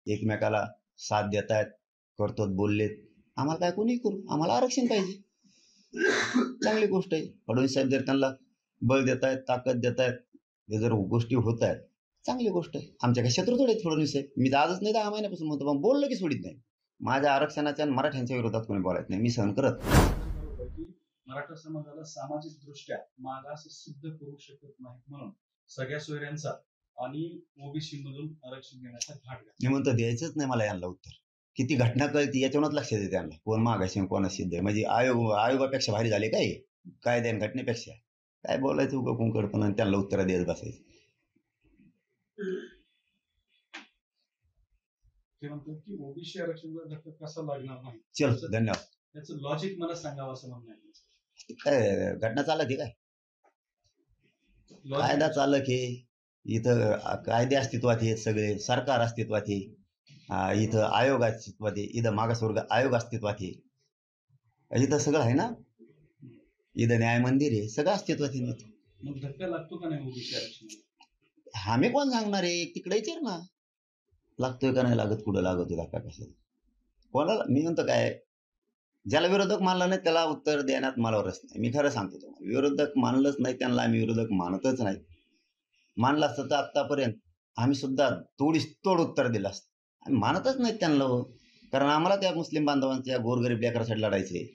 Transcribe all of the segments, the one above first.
एकमेकाला साथ देत आहेत, करतोत बोललेत. आम्हाला काय कोणी करू, आम्हाला आरक्षण पाहिजे. चांगली गोष्ट आहे. फडणवीस साहेब जर त्यांना बळ देत आहेत, ताकद देत आहेत, हे जर गोष्टी होत आहेत, चांगली गोष्ट आहे. आमच्या काही शत्रू थोडे फडणवीस साहेब. मी तर आजच नाही 10 महिन्यापासून म्हणतो, पण बोललं की सोडित नाही. माझ्या आरक्षणाच्या आणि मराठ्यांच्या विरोधात कोणी बोलायचं नाही, मी सहन करत की मराठा समाजाला सामाजिक दृष्ट्या मागास सिद्ध करू शकत नाही म्हणून सगळ्या सोयऱ्यांचा आणि ओबीसी मधून आरक्षण घेण्याचा घाट घातला. मी म्हणतो द्यायचंच नाही मला यांना उत्तर. किती घटना कळती याच्यावरच लक्षात येते त्यांना, कोण मागाशी कोण सिद्ध आहे. म्हणजे आयोगापेक्षा भारी झाले काय कायद्या घटनेपेक्षा. काय बोलायचं उगा कुंकडपण आणि त्यांना उत्तर देत बसायचं. ते म्हणतात की ओबीसी आरक्षणाचा धक्का कसा लागणार नाही. चल धन्यवाद. त्याचं लॉजिक मला सांगावं असं म्हणणं आहे. काय घटना चालक आहे काय, कायदा चालक आहे इथं, कायदे अस्तित्वात आहेत, सगळे सरकार अस्तित्वात आहे, इथं आयोग अस्तित्वात आहे, इथं मागासवर्ग आयोग अस्तित्वात आहे, इथं सगळं आहे ना, इथं न्याय मंदिर आहे, सगळं अस्तित्वात आहे. मग धक्का लागतो का नाही ओबीसी आरक्षण? आम्ही कोण सांगणार आहे, तिकडे विचार ना, लागतोय का नाही लागत, कुठं लागतोय धक्का कशाला कोणाला. मी म्हणतो काय, ज्याला विरोधक मानलं नाही त्याला उत्तर देण्यात मला रस नाही. मी खरं सांगतो तुम्हाला, विरोधक मानलंच नाही त्यांना आम्ही विरोधक मानतच नाही. मानलं असतं तर आत्तापर्यंत आम्ही सुद्धा तोड उत्तर दिलं असतं. आम्ही मानतच नाही त्यांना, कारण आम्हाला त्या मुस्लिम बांधवांच्या गोरगरीब लेकरासाठी लढायचे,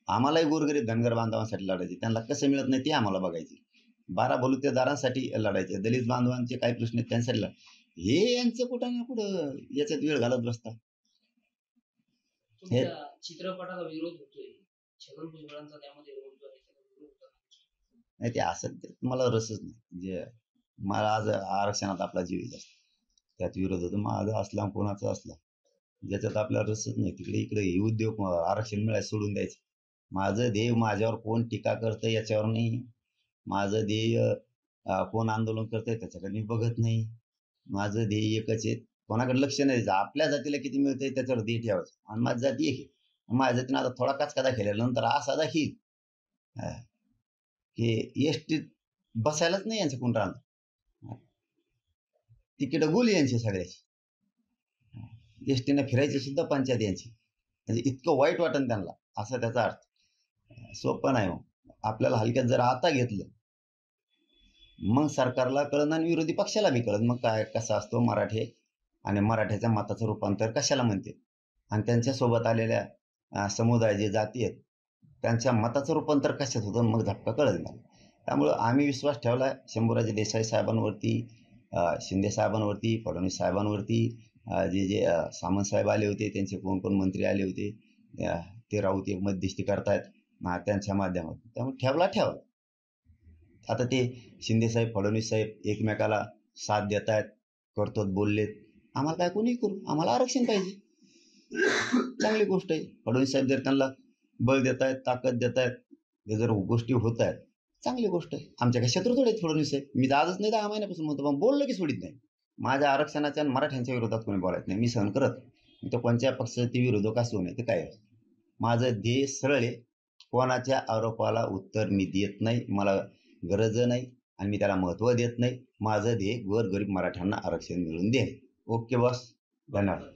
आम्हालाही गोरगरीब धनगर बांधवांसाठी लढायचे. त्यांना कसं मिळत नाही ते आम्हाला बघायचे. 12 बलुतेदारांसाठी लढायचे, दलित बांधवांचे काही प्रश्न आहेत त्यांच्यासाठी हे यांचं कुठं ना कुठं याच्यात वेळ घालत बसता. चित्रपटाला विरोध होतोय, छगन भुजबळांचा त्यामध्ये नाही ते असं मला रसच नाही. जे मला आज आरक्षणात आपला जीव येईल त्यात विरोध होतो, माझा असला कोणाचा असला, ज्याच्यात आपल्याला रसच नाही तिकडे इकडे हे उद्योग आरक्षण मिळायला सोडून द्यायचं. माझं ध्येय माझ्यावर कोण टीका करतं याच्यावर नाही, माझं ध्येय कोण आंदोलन करतंय त्याच्याकडे मी बघत नाही. माझं ध्येय एकच आहे, कोणाकडे लक्ष नाही द्यायचं. आपल्या जातीला किती मिळतंय त्याच्यावर ध्येय ठेवायचं. आणि माझी जाती एक आहे, माझ्या जातीनं आता थोडा काचका दाखवला नंतर असा दाखील की एसटीत बसायलाच नाही यांचं कोण राहणार, तिकीट गोल यांची सगळ्याची, एसटीनं फिरायची सुद्धा पंचायत यांची. म्हणजे इतकं वाईट वाटन त्यांना, असा त्याचा अर्थ. सोपं नाही. मग आपल्याला हलक्यात जर आता घेतलं मग सरकारला कळलं आणि विरोधी पक्षाला बी कळलं. मग काय कसं असतो मराठी आणि मराठ्याच्या मताचं रूपांतर कशाला म्हणते, आणि त्यांच्यासोबत आलेल्या समुदाय जे जाती आहेत त्यांच्या मताचं रूपांतर कशात होतं मग झटका कळत नाही. त्यामुळं आम्ही विश्वास ठेवला शंभूराजे देसाई साहेबांवरती, शिंदे साहेबांवरती, फडणवीस साहेबांवरती, जे सामंत साहेब आले होते, त्यांचे कोण कोण मंत्री आले होते, ते राऊत एक मध्यस्थी करतायत त्यांच्या माध्यमातून. त्यामुळे ठेवला. आता ते शिंदे साहेब फडणवीस साहेब एकमेकाला साथ देत आहेत, करतोत बोललेत. आम्हाला काय कोणी करू, आम्हाला आरक्षण पाहिजे. चांगली गोष्ट आहे. फडणवीस साहेब जर त्यांना बळ देत आहेत, ताकद देत आहेत, हे जर गोष्टी होत आहेत, चांगली गोष्ट आहे. आमच्या काही शत्रू थोडे फडणवीस साहेब. मी तर आजच नाही 10 महिन्यापासून म्हणतो, पण बोललं की सोडित नाही. माझ्या आरक्षणाच्या आणि मराठ्यांच्या विरोधात कोणी बोलायचं नाही, मी सहन करत. मी तर कोणत्या पक्षाचे विरोधक असू नये ते काय, माझं ध्येय सरळ आहे. कोणाच्या आरोपाला उत्तर मी देत नाही, मला गरज नाही आणि मी त्याला महत्त्व देत नाही. माझं ध्येय गोरगरीब मराठ्यांना आरक्षण मिळवून दे. ओके बॉस, धन्यवाद.